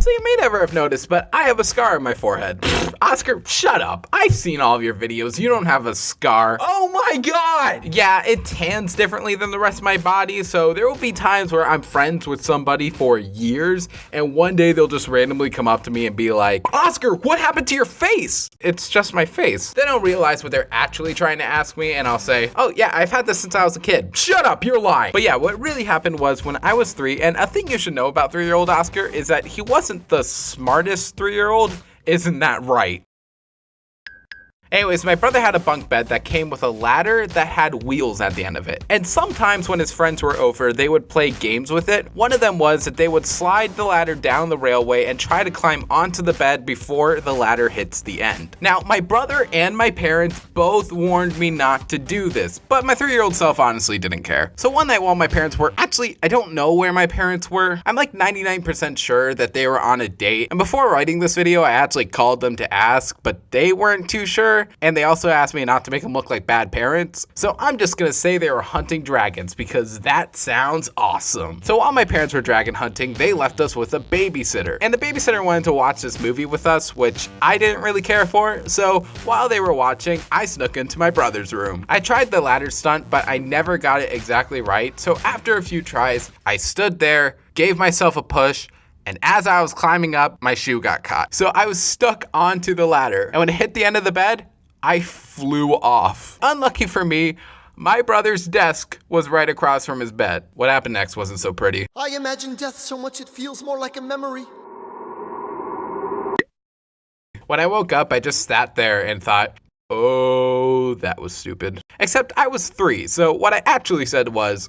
So you may never have noticed, but I have a scar on my forehead. Oscar, shut up. I've seen all of your videos. You don't have a scar. Oh my god! Yeah, it tans differently than the rest of my body, so there will be times where I'm friends with somebody for years, and one day they'll just randomly come up to me and be like, Oscar, what happened to your face? It's just my face. Then I'll realize what they're actually trying to ask me, and I'll say, oh yeah, I've had this since I was a kid. Shut up, you're lying. But yeah, what really happened was when I was 3, and a thing you should know about 3-year-old Oscar is that he wasn't the smartest 3-year-old. Isn't that right? Anyways, my brother had a bunk bed that came with a ladder that had wheels at the end of it. And sometimes when his friends were over, they would play games with it. One of them was that they would slide the ladder down the railway and try to climb onto the bed before the ladder hits the end. Now, my brother and my parents both warned me not to do this, but my 3-year-old self honestly didn't care. So one night while my parents were, actually, I don't know where my parents were. I'm like 99% sure that they were on a date. And before writing this video, I actually called them to ask, but they weren't too sure. And they also asked me not to make them look like bad parents. So I'm just gonna say they were hunting dragons because that sounds awesome. So while my parents were dragon hunting, they left us with a babysitter. And the babysitter wanted to watch this movie with us, which I didn't really care for. So while they were watching, I snuck into my brother's room. I tried the ladder stunt, but I never got it exactly right. So after a few tries, I stood there, gave myself a push, and as I was climbing up, my shoe got caught. So I was stuck onto the ladder. And when it hit the end of the bed, I flew off. Unlucky for me, my brother's desk was right across from his bed. What happened next wasn't so pretty. I imagine death so much it feels more like a memory. When I woke up, I just sat there and thought, oh, that was stupid. Except I was 3, so what I actually said was,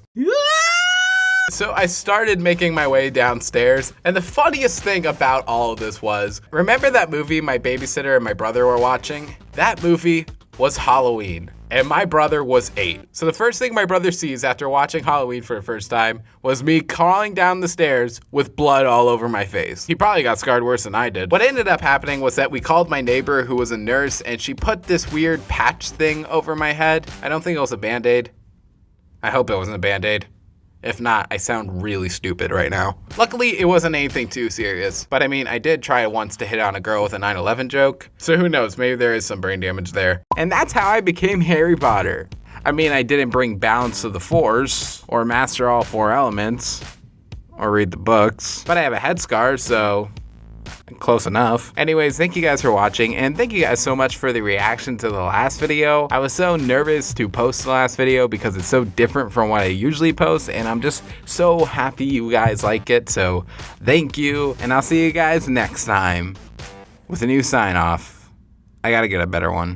so I started making my way downstairs, and the funniest thing about all of this was, remember that movie my babysitter and my brother were watching? That movie was Halloween, and my brother was 8. So the first thing my brother sees after watching Halloween for the first time was me crawling down the stairs with blood all over my face. He probably got scarred worse than I did. What ended up happening was that we called my neighbor who was a nurse, and she put this weird patch thing over my head. I don't think it was a Band-Aid. I hope it wasn't a Band-Aid. If not, I sound really stupid right now. Luckily, it wasn't anything too serious. But I mean, I did try once to hit on a girl with a 9/11 joke. So who knows, maybe there is some brain damage there. And that's how I became Harry Potter. I mean, I didn't bring balance to the Force, or master all 4 elements, or read the books. But I have a head scar, so close enough. Anyways, thank you guys for watching, and thank you guys so much for the reaction to the last video. I was so nervous to post the last video because it's so different from what I usually post, and I'm just so happy you guys like it, so thank you, and I'll see you guys next time with a new sign off. I gotta get a better one.